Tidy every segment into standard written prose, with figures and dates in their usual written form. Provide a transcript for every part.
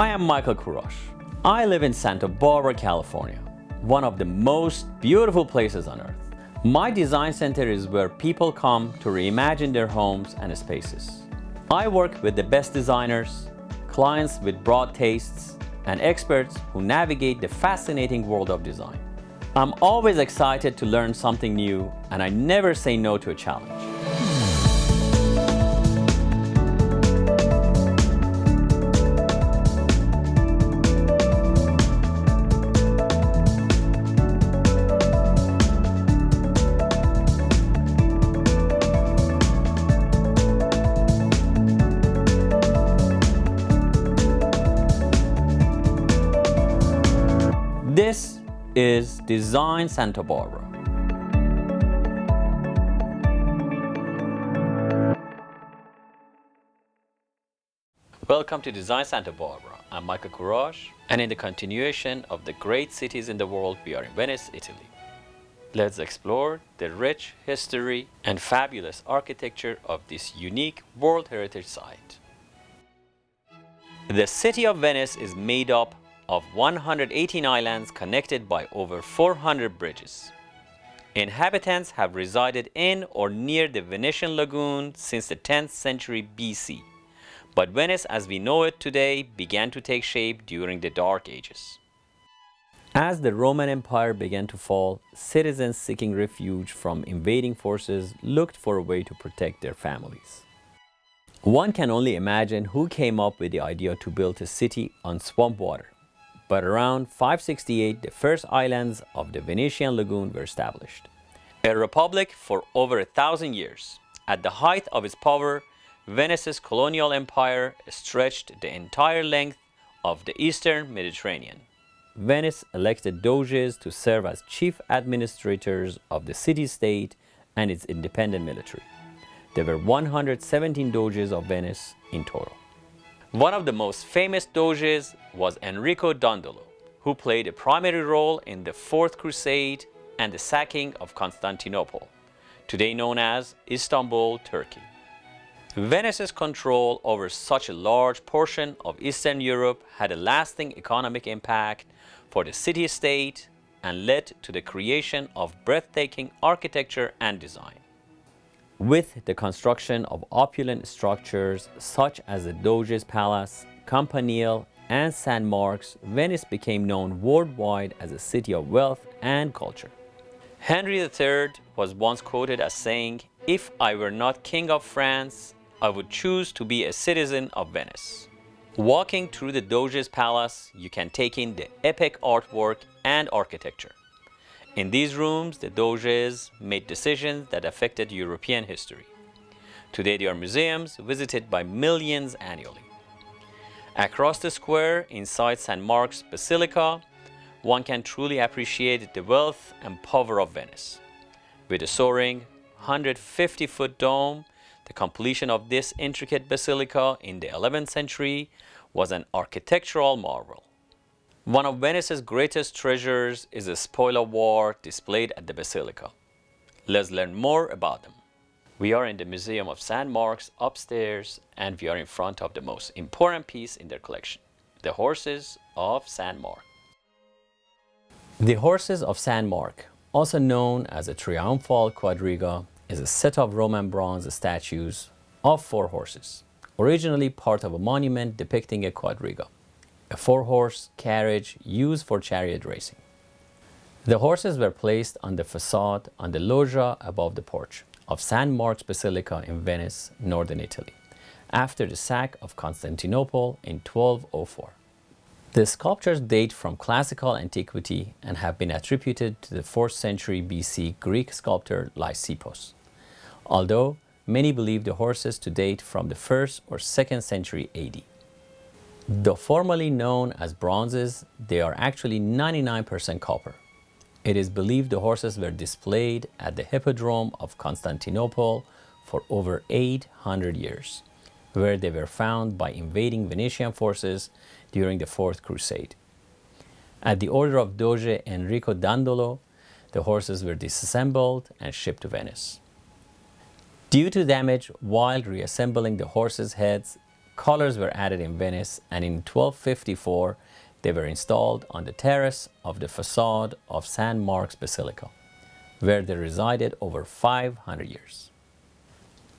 I am Michael Kurosh. I live in Santa Barbara, California, one of the most beautiful places on earth. My design center is where people come to reimagine their homes and spaces. I work with the best designers, clients with broad tastes, and experts who navigate the fascinating world of design. I'm always excited to learn something new, and I never say no to a challenge. This is Design Santa Barbara. Welcome to Design Santa Barbara. I'm Michael Kurosh, and in the continuation of the great cities in the world, we are in Venice, Italy. Let's explore the rich history and fabulous architecture of this unique World Heritage Site. The city of Venice is made up of 118 islands connected by over 400 bridges. Inhabitants have resided in or near the Venetian lagoon since the 10th century BC, but Venice as we know it today began to take shape during the Dark Ages. As the Roman Empire began to fall, citizens seeking refuge from invading forces looked for a way to protect their families. One can only imagine who came up with the idea to build a city on swamp water. But around 568, the first islands of the Venetian lagoon were established. A republic for over 1,000 years. At the height of its power, Venice's colonial empire stretched the entire length of the eastern Mediterranean. Venice elected doges to serve as chief administrators of the city-state and its independent military. There were 117 doges of Venice in total. One of the most famous doges was Enrico Dandolo, who played a primary role in the Fourth Crusade and the sacking of Constantinople, today known as Istanbul, Turkey. Venice's control over such a large portion of Eastern Europe had a lasting economic impact for the city-state and led to the creation of breathtaking architecture and design. With the construction of opulent structures such as the Doge's Palace, Campanile, and St. Mark's, Venice became known worldwide as a city of wealth and culture. Henry III was once quoted as saying, "If I were not King of France, I would choose to be a citizen of Venice." Walking through the Doge's Palace, you can take in the epic artwork and architecture. In these rooms, the Doges made decisions that affected European history. Today, they are museums visited by millions annually. Across the square, inside St. Mark's Basilica, one can truly appreciate the wealth and power of Venice. With a soaring 150-foot dome, the completion of this intricate basilica in the 11th century was an architectural marvel. One of Venice's greatest treasures is a spoil of war displayed at the basilica. Let's learn more about them. We are in the Museum of St. Mark's upstairs, and we are in front of the most important piece in their collection, the Horses of St. Mark. The Horses of St. Mark, also known as a triumphal quadriga, is a set of Roman bronze statues of 4 horses, originally part of a monument depicting a quadriga, a 4-horse carriage used for chariot racing. The horses were placed on the facade on the loggia above the porch of St. Mark's Basilica in Venice, northern Italy, after the sack of Constantinople in 1204. The sculptures date from classical antiquity and have been attributed to the 4th century BC Greek sculptor Lysippos, although many believe the horses to date from the 1st or 2nd century AD. Though formerly known as bronzes, they are actually 99% copper. It is believed the horses were displayed at the Hippodrome of Constantinople for over 800 years, where they were found by invading Venetian forces during the Fourth Crusade. At the order of Doge Enrico Dandolo, the horses were disassembled and shipped to Venice. Due to damage while reassembling the horses' heads, colors were added in Venice, and in 1254 they were installed on the terrace of the facade of St. Mark's Basilica, where they resided over 500 years.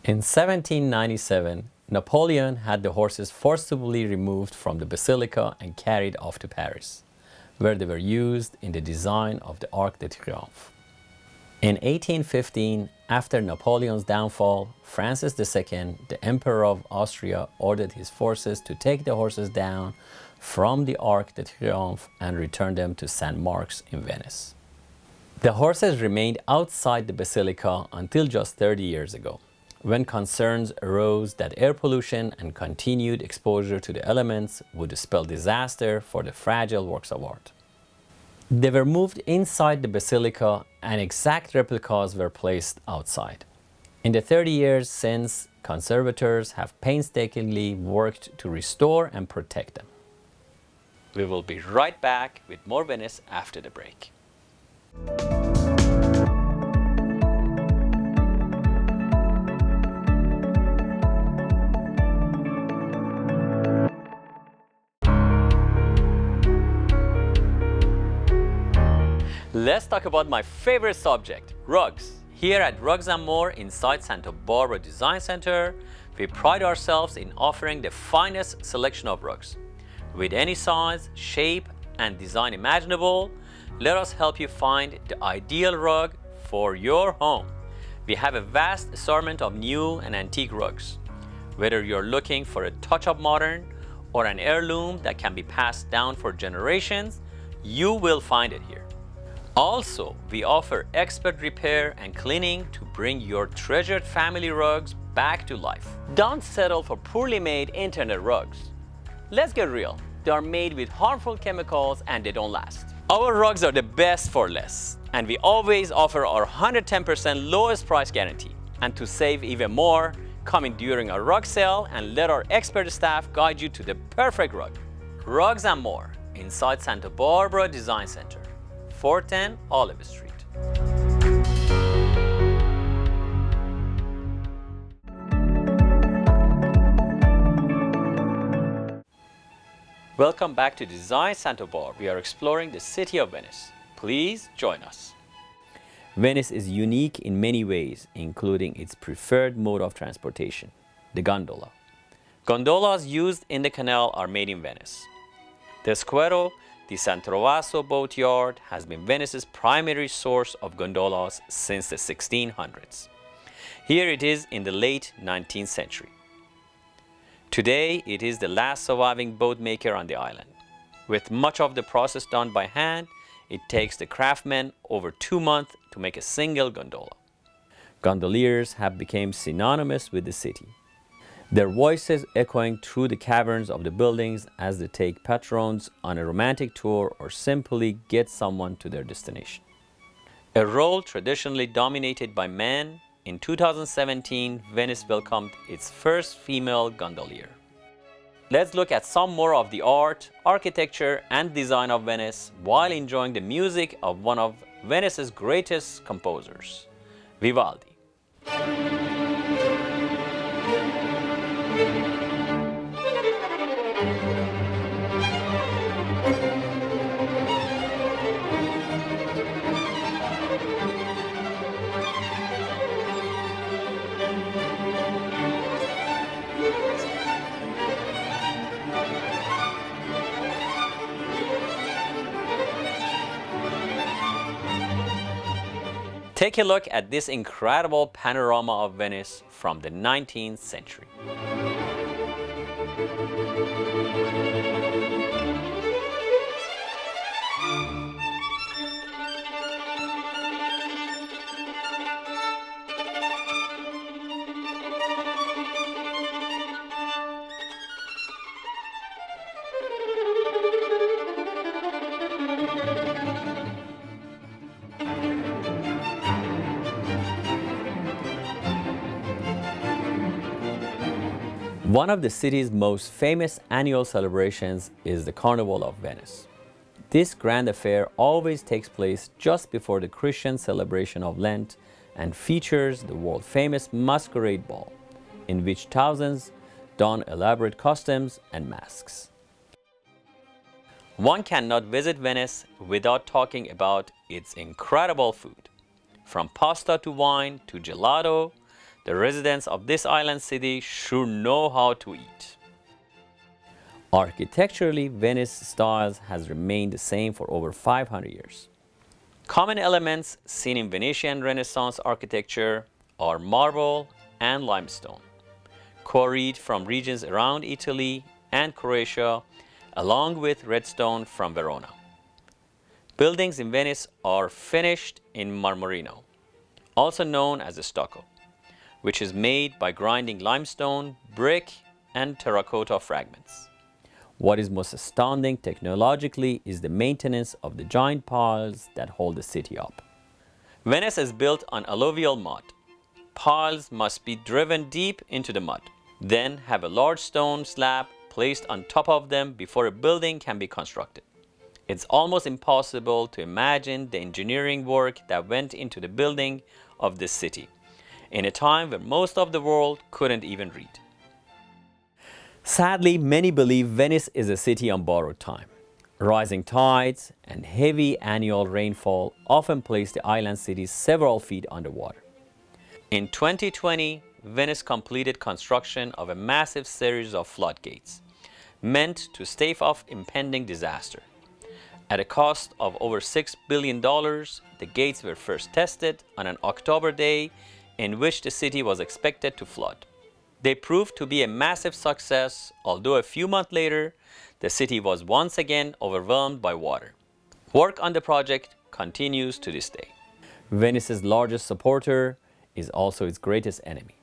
In 1797, Napoleon had the horses forcibly removed from the basilica and carried off to Paris, where they were used in the design of the Arc de Triomphe. In 1815, after Napoleon's downfall, Francis II, the Emperor of Austria, ordered his forces to take the horses down from the Arc de Triomphe and return them to St. Mark's in Venice. The horses remained outside the basilica until just 30 years ago, when concerns arose that air pollution and continued exposure to the elements would spell disaster for the fragile works of art. They were moved inside the basilica and exact replicas were placed outside. In the 30 years since, conservators have painstakingly worked to restore and protect them. We will be right back with more Venice after the break. Let's talk about my favorite subject, rugs. Here at Rugs & More inside Santa Barbara Design Center, we pride ourselves in offering the finest selection of rugs. With any size, shape, and design imaginable, let us help you find the ideal rug for your home. We have a vast assortment of new and antique rugs. Whether you're looking for a touch of modern or an heirloom that can be passed down for generations, you will find it here. Also, we offer expert repair and cleaning to bring your treasured family rugs back to life. Don't settle for poorly made internet rugs. Let's get real. They are made with harmful chemicals and they don't last. Our rugs are the best for less, and we always offer our 110% lowest price guarantee. And to save even more, come in during our rug sale and let our expert staff guide you to the perfect rug. Rugs & More inside Santa Barbara Design Center, 410 Olive Street. Welcome back to Design Santa Barbara. We are exploring the city of Venice. Please join us. Venice is unique in many ways, including its preferred mode of transportation, the gondola. Gondolas used in the canal are made in Venice. The Squero di San Trovaso boat yard has been Venice's primary source of gondolas since the 1600s. Here it is in the late 19th century. Today, it is the last surviving boat maker on the island. With much of the process done by hand, it takes the craftsmen over 2 months to make a single gondola. Gondoliers have become synonymous with the city, their voices echoing through the caverns of the buildings as they take patrons on a romantic tour or simply get someone to their destination. A role traditionally dominated by men, in 2017, Venice welcomed its first female gondolier. Let's look at some more of the art, architecture, and design of Venice while enjoying the music of one of Venice's greatest composers, Vivaldi. Take a look at this incredible panorama of Venice from the 19th century. One of the city's most famous annual celebrations is the Carnival of Venice. This grand affair always takes place just before the Christian celebration of Lent and features the world-famous Masquerade Ball, in which thousands don elaborate costumes and masks. One cannot visit Venice without talking about its incredible food. From pasta to wine to gelato, the residents of this island city sure know how to eat. Architecturally, Venice styles has remained the same for over 500 years. Common elements seen in Venetian Renaissance architecture are marble and limestone, quarried from regions around Italy and Croatia, along with redstone from Verona. Buildings in Venice are finished in marmorino, also known as stucco, which is made by grinding limestone, brick, and terracotta fragments. What is most astounding technologically is the maintenance of the giant piles that hold the city up. Venice is built on alluvial mud. Piles must be driven deep into the mud, then have a large stone slab placed on top of them before a building can be constructed. It's almost impossible to imagine the engineering work that went into the building of this city, in a time when most of the world couldn't even read. Sadly, many believe Venice is a city on borrowed time. Rising tides and heavy annual rainfall often place the island city several feet underwater. In 2020, Venice completed construction of a massive series of floodgates, meant to stave off impending disaster. At a cost of over $6 billion, the gates were first tested on an October day in which the city was expected to flood. They proved to be a massive success, although a few months later, the city was once again overwhelmed by water. Work on the project continues to this day. Venice's largest supporter is also its greatest enemy.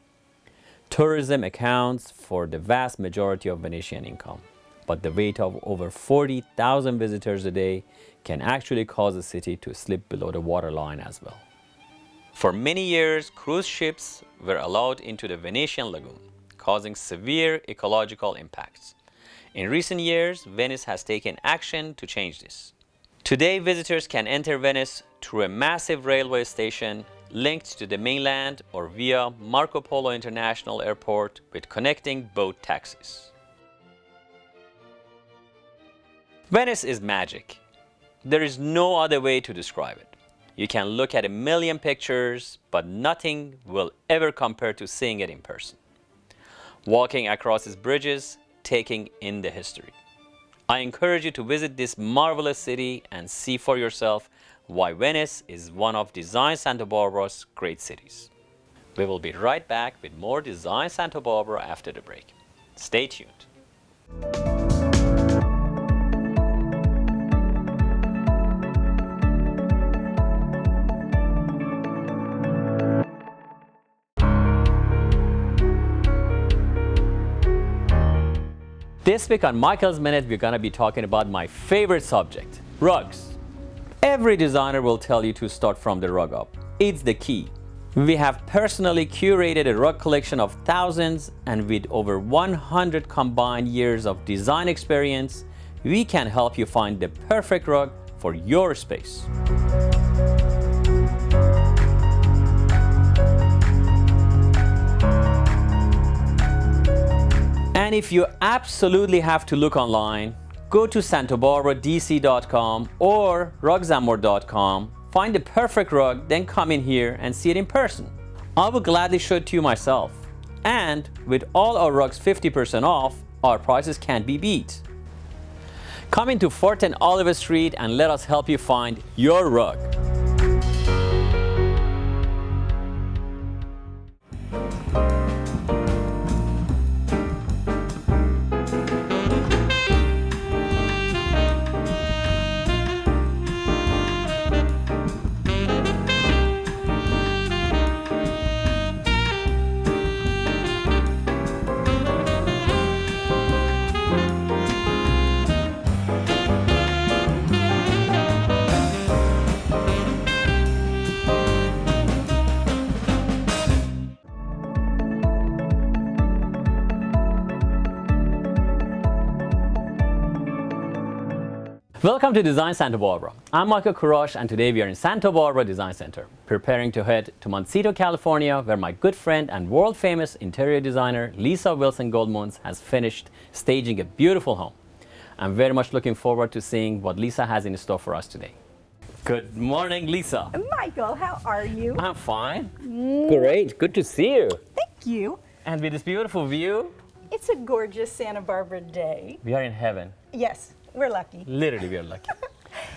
Tourism accounts for the vast majority of Venetian income, but the weight of over 40,000 visitors a day can actually cause the city to slip below the waterline as well. For many years, cruise ships were allowed into the Venetian lagoon, causing severe ecological impacts. In recent years, Venice has taken action to change this. Today, visitors can enter Venice through a massive railway station linked to the mainland or via Marco Polo International Airport with connecting boat taxis. Venice is magic. There is no other way to describe it. You can look at a million pictures, but nothing will ever compare to seeing it in person. Walking across its bridges, taking in the history. I encourage you to visit this marvelous city and see for yourself why Venice is one of Design Santa Barbara's great cities. We will be right back with more Design Santa Barbara after the break. Stay tuned. This week on Michael's Minute, we're going to be talking about my favorite subject, rugs. Every designer will tell you to start from the rug up. It's the key. We have personally curated a rug collection of thousands, and with over 100 combined years of design experience, we can help you find the perfect rug for your space. And if you absolutely have to look online, go to santabarbaradc.com or rugsamore.com, find the perfect rug, then come in here and see it in person. I will gladly show it to you myself. And with all our rugs 50% off, our prices can't be beat. Come into 4th and Oliver Street and let us help you find your rug. Welcome to Design Santa Barbara. I'm Michael Kurash, and today we are in Santa Barbara Design Center, preparing to head to Montecito, California, where my good friend and world-famous interior designer Lisa Wilson Goldmoons has finished staging a beautiful home. I'm very much looking forward to seeing what Lisa has in store for us today. Good morning, Lisa. Michael, how are you? I'm fine. Great. Good to see you. Thank you. And with this beautiful view, It's a gorgeous Santa Barbara day. we are in heaven. Yes, we're lucky. Literally, we are lucky.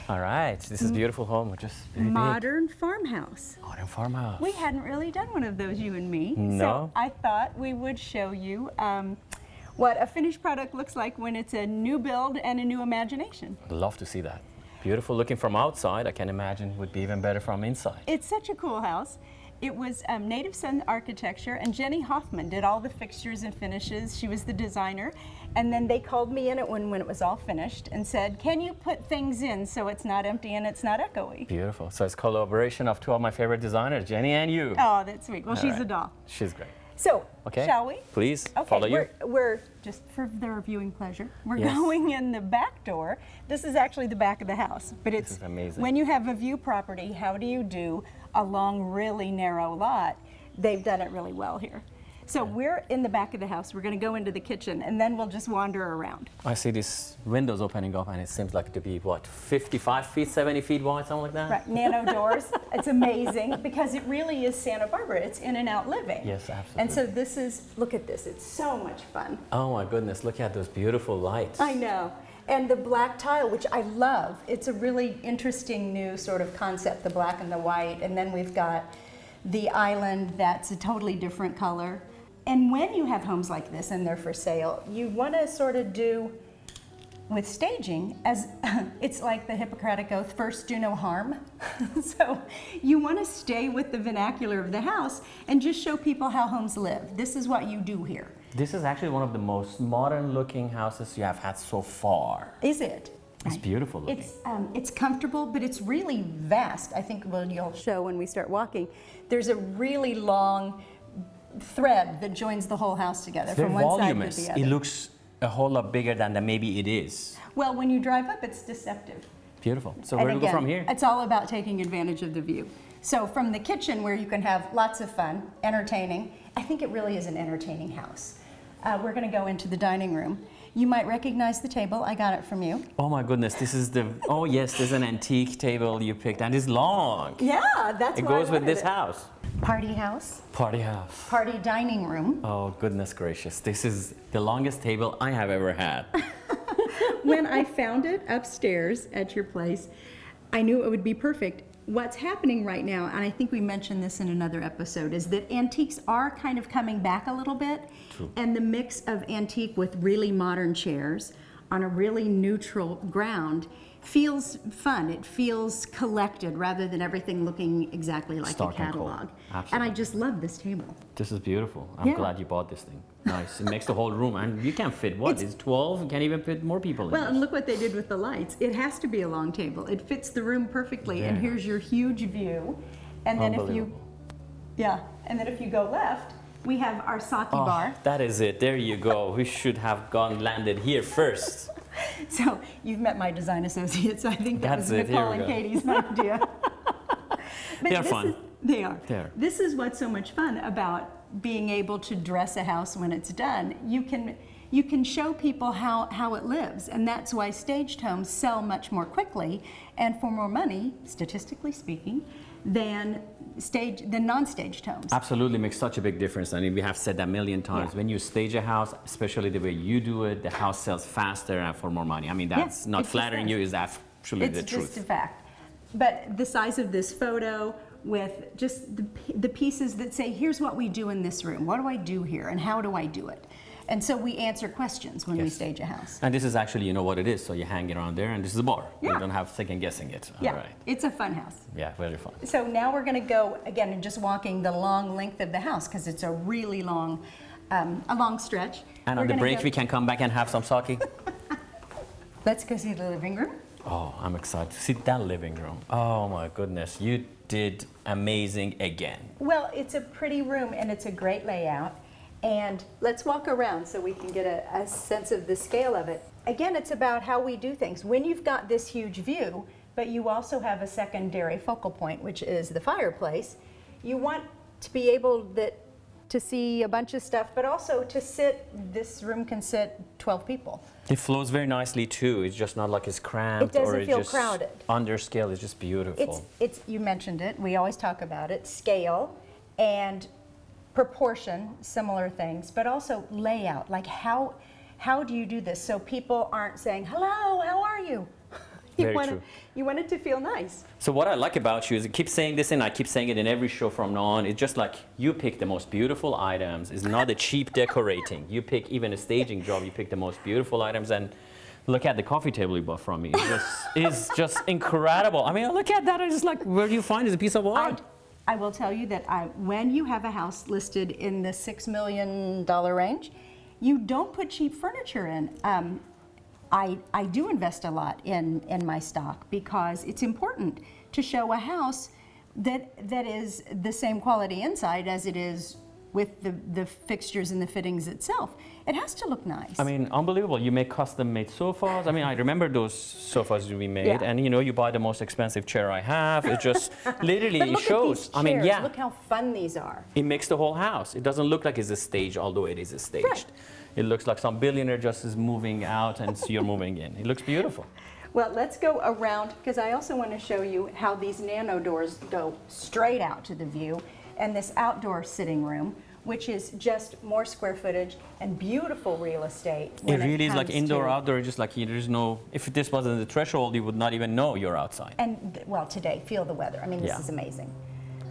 All right. This is a beautiful home, which is very big. Modern farmhouse. Modern farmhouse. We hadn't really done one of those, you and me. No. So I thought we would show you what a finished product looks like when it's a new build and a new imagination. I'd love to see that. Beautiful looking from outside. I can imagine would be even better from inside. It's such a cool house. It was Native Son architecture, and Jenny Hoffman did all the fixtures and finishes. She was the designer. And then they called me in it when it was all finished and said, can you put things in so it's not empty and it's not echoey? Beautiful. So it's collaboration of two of my favorite designers, Jenny and you. Oh, that's sweet. Well, All she's right. a doll. She's great. So, Okay. shall we? Please, Okay, follow you. we're just for their viewing pleasure. We're Yes. going in the back door. This is actually the back of the house, but it's is amazing. when you have a view property, how do you do a long, really narrow lot? They've done it really well here. So we're in the back of the house. We're going to go into the kitchen, and then we'll just wander around. I see these windows opening up, and it seems like to be, what, 55 feet, 70 feet wide, something like that? Right, nano doors. It's amazing because it really is Santa Barbara. It's in and out living. Yes, absolutely. And so this is, look at this. It's so much fun. Oh my goodness, look at those beautiful lights. I know. And the black tile, which I love. It's a really interesting new sort of concept, the black and the white. And then we've got the island that's a totally different color. And when you have homes like this and they're for sale, you want to sort of do with staging, as it's like the Hippocratic Oath, first do no harm. So you want to stay with the vernacular of the house and just show people how homes live. This is what you do here. This is actually one of the most modern looking houses you have had so far. Is it? It's beautiful looking. It's comfortable, but it's really vast. I think you'll show when we start walking. There's a really long thread that joins the whole house together It's very from one voluminous. side to the other. It looks a whole lot bigger than maybe it is. Well, when you drive up, it's deceptive. Beautiful. So And where do we go again, from here? It's all about taking advantage of the view. So from the kitchen, where you can have lots of fun, entertaining, I think it really is an entertaining house. We're going to go into the dining room. You might recognize the table. I got it from you. Oh my goodness, this is the, oh yes, there's an antique table you picked, and it's long. Yeah, that's It why I goes with wanted this it. house. Party house, Party house. party dining room. Oh goodness gracious, this is the longest table I have ever had. When I found it upstairs at your place, I knew it would be perfect. What's happening right now, and I think we mentioned this in another episode, is that antiques are kind of coming back a little bit. True. And the mix of antique with really modern chairs on a really neutral ground feels fun. It feels collected rather than everything looking exactly like Stark a and cold. catalog. Absolutely. And I just love this table. This is beautiful. I'm Yeah. glad you bought this thing. Nice. It makes the whole room, and you can fit, what, It's- it's 12? You can't even fit more people in Well, and this. look what they did with the lights. It has to be a long table. It fits the room perfectly. And Very here's your huge view. And then if you, Unbelievable. yeah, and then if you go left, we have our sake Oh, bar. that is it. There you go. We should have landed here first. So you've met my design associates. I think that That's was it. Here Nicole we and go. Katie's idea. But They're this fun. is- they are. They are. This is what's so much fun about being able to dress a house when it's done. You can show people how it lives, and that's why staged homes sell much more quickly and for more money, statistically speaking, than non-staged homes. Absolutely makes such a big difference. I mean, we have said that a million times. Yeah. When you stage a house, especially the way you do it, the house sells faster and for more money. I mean, that's Yeah, not it just flattering does. you, is actually It's the just a truth. fact. But the size of this photo with just the pieces that say, here's what we do in this room. What do I do here and how do I do it? And so we answer questions when we Yes. stage a house. And this is actually, you know what it is. So you hang it around there, and this is a bar. Yeah. You don't have second guessing it. Yeah, All right. it's a fun house. Yeah, very fun. So now we're going to go again and just walking the long length of the house because it's a really long, a long stretch. And We're on the gonna break, go- we can come back and have some sake. Let's go see the living room. Oh, I'm excited to see that living room. Oh my goodness, you did amazing again. Well, it's a pretty room and it's a great layout. And let's walk around so we can get a sense of the scale of it. Again, it's about how we do things. When you've got this huge view, but you also have a secondary focal point, which is the fireplace, you want to be able to see a bunch of stuff, but also to sit, this room can sit 12 people. It flows very nicely too. It's just not like it's cramped It doesn't or it's feel just crowded. under scale. It's just beautiful. It's you mentioned it, we always talk about it, scale and proportion, similar things, but also layout, like how do you do this so people aren't saying, hello, how are you? Very true. You want it to feel nice. So what I like about you is you keep saying this, and I keep saying it in every show from now on. It's just like you pick the most beautiful items. It's not a cheap decorating. You pick even a staging job. You pick the most beautiful items, and look at the coffee table you bought from me. It's just incredible. I mean, look at that. I just like, where do you find it? It's a piece of art. I will tell you that when you have a house listed in the $6 million range, you don't put cheap furniture in. I do invest a lot in my stock because it's important to show a house that is the same quality inside as it is with the fixtures and the fittings itself. It has to look nice. I mean, unbelievable. You make custom-made sofas. I mean, I remember those sofas we made, Yeah. and you buy the most expensive chair I have. It just literally But it look shows. At these I mean, chairs. yeah. Look how fun these are. It makes the whole house. It doesn't look like it's a stage, although it is a stage. Right. It looks like some billionaire just is moving out and you're moving in. It looks beautiful. Well, let's go around because I also want to show you how these nano doors go straight out to the view, and this outdoor sitting room, which is just more square footage and beautiful real estate. It really is like comes indoor, to- outdoor, just like there's no, if this wasn't the threshold, you would not even know you're outside. And well, today, feel the weather. I mean, this Yeah. is amazing.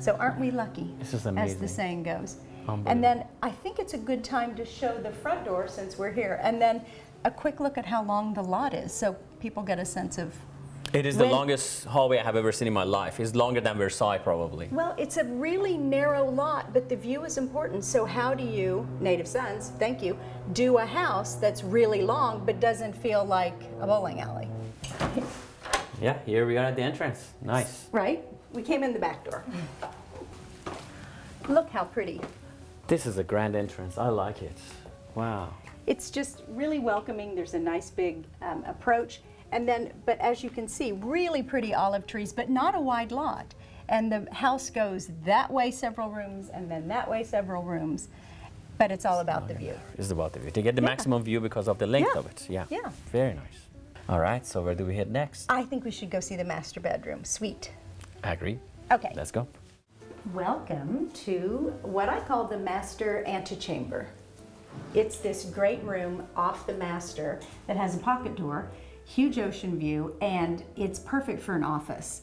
So aren't we lucky? This is As amazing. the saying goes. Unbelievable. And then I think it's a good time to show the front door since we're here, and then a quick look at how long the lot is, so people get a sense of. It is the When- longest hallway I have ever seen in my life. It's longer than Versailles, probably. Well, it's a really narrow lot, but the view is important. So how do you, Native Sons, thank you, do a house that's really long but doesn't feel like a bowling alley? Yeah, here we are at the entrance. Nice. Right? We came in the back door. Look how pretty. This is a grand entrance. I like it. Wow. It's just really welcoming. There's a nice big approach. And then, but as you can see, really pretty olive trees, but not a wide lot. And the house goes that way several rooms and then that way several rooms. But it's all about the view. It's about the view. To get the Yeah. maximum view because of the length Yeah. of it. Yeah. Yeah. Very nice. All right, so where do we head next? I think we should go see the master bedroom suite. I agree. Okay. Let's go. Welcome to what I call the master antechamber. It's this great room off the master that has a pocket door, huge ocean view, and it's perfect for an office.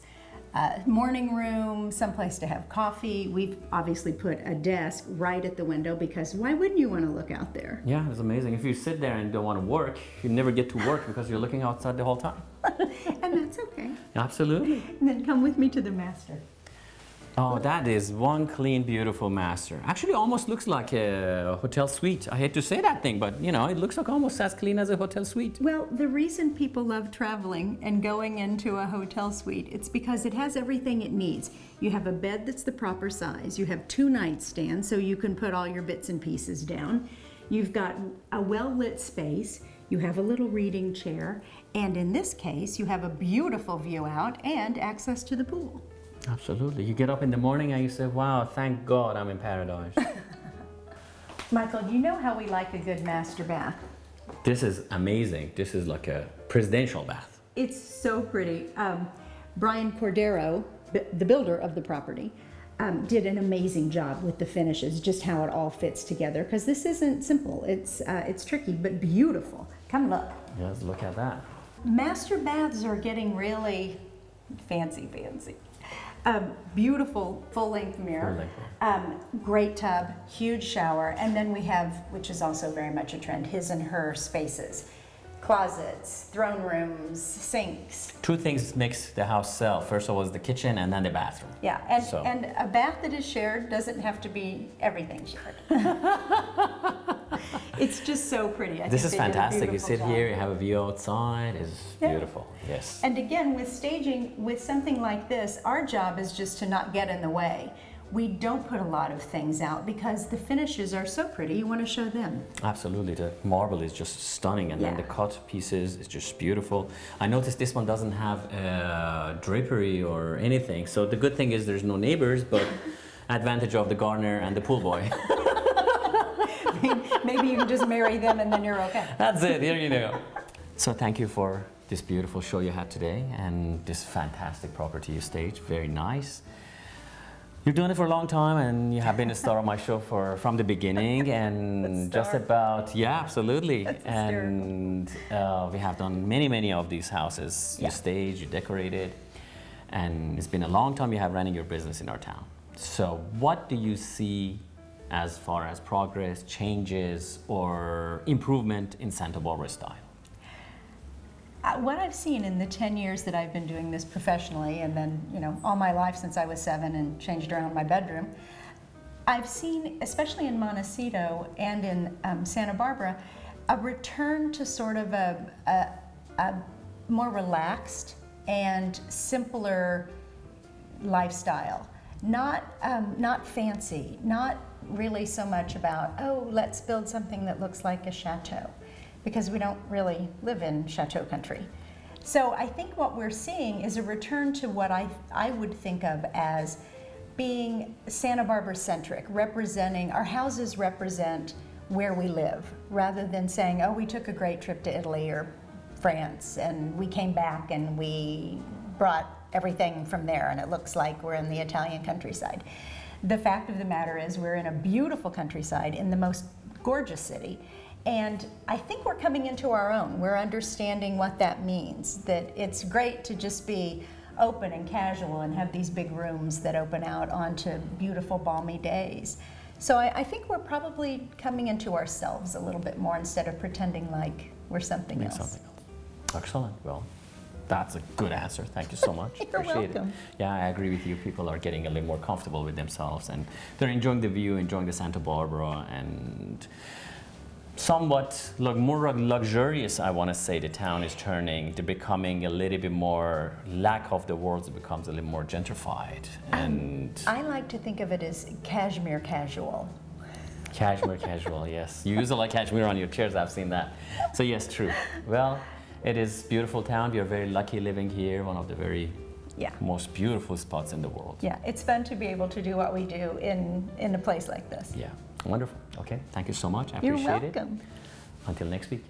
Morning room, someplace to have coffee. We've obviously put a desk right at the window because why wouldn't you want to look out there? Yeah, it's amazing. If you sit there and don't want to work, you never get to work because you're looking outside the whole time. And that's okay. Absolutely. And then come with me to the master. Oh, that is one clean, beautiful master. Actually, almost looks like a hotel suite. I hate to say that thing, but it looks like almost as clean as a hotel suite. Well, the reason people love traveling and going into a hotel suite, it's because it has everything it needs. You have a bed that's the proper size. You have 2 nightstands so you can put all your bits and pieces down. You've got a well-lit space. You have a little reading chair. And in this case, you have a beautiful view out and access to the pool. Absolutely. You get up in the morning and you say, wow, thank God I'm in paradise. Michael, you know how we like a good master bath. This is amazing. This is like a presidential bath. It's so pretty. Brian Cordero, the builder of the property, did an amazing job with the finishes, just how it all fits together. Because this isn't simple. It's tricky, but beautiful. Come look. Yes, look at that. Master baths are getting really fancy. Beautiful full-length mirror, great tub, huge shower, and then we have, which is also very much a trend, his and her spaces, closets, throne rooms, sinks. 2 things makes the house sell. First of all is the kitchen and then the bathroom. Yeah, and a bath that is shared doesn't have to be everything shared. It's just so pretty. This is fantastic. You beautiful sit job. here, you have a view outside. It's Yeah. beautiful. Yes. And again, with staging, with something like this, our job is just to not get in the way. we don't put a lot of things out because the finishes are so pretty. You want to show them. Absolutely, the marble is just stunning, and then the Yeah. cut pieces is just beautiful. I noticed this one doesn't have drapery or anything, so the good thing is there's no neighbors, but advantage of the gardener and the pool boy. Maybe you can just marry them and then you're okay. That's it, here you go. So thank you for this beautiful show you had today and this fantastic property you staged, very nice. You've done it for a long time, and you have been a star of my show from the beginning, and just about, yeah, absolutely. That's and we have done many of these houses. Yeah. You staged, you decorated, and it's been a long time you have running your business in our town. So what do you see as far as progress, changes, or improvement in Santa Barbara style? What I've seen in the 10 years that I've been doing this professionally, and then, you know, all my life since I was 7 and changed around my bedroom, I've seen, especially in Montecito and in Santa Barbara, a return to sort of a more relaxed and simpler lifestyle. Not fancy, not really so much about, oh, let's build something that looks like a chateau, because we don't really live in chateau country. So I think what we're seeing is a return to what I would think of as being Santa Barbara centric, representing, our houses represent where we live, rather than saying, oh, we took a great trip to Italy or France and we came back and we brought everything from there and it looks like we're in the Italian countryside. The fact of the matter is we're in a beautiful countryside in the most gorgeous city. And I think we're coming into our own. We're understanding what that means, that it's great to just be open and casual and have these big rooms that open out onto beautiful, balmy days. So I think we're probably coming into ourselves a little bit more instead of pretending like we're something else. Something else. Excellent. Well, that's a good answer. Thank you so much. You're Appreciate welcome. it. Yeah, I agree with you. People are getting a little more comfortable with themselves, and they're enjoying the view, enjoying the Santa Barbara, and somewhat more luxurious, I want to say. The town is turning to becoming a little bit more, lack of the words, it becomes a little more gentrified. And I like to think of it as cashmere casual. cashmere casual, yes. You use a lot of cashmere on your chairs, I've seen that. So yes, true. Well, it is a beautiful town. You're very lucky living here, one of the very Yeah. most beautiful spots in the world. Yeah, it's fun to be able to do what we do in a place like this. Yeah, wonderful. Okay, thank you so much. I You're appreciate it. welcome. Until next week.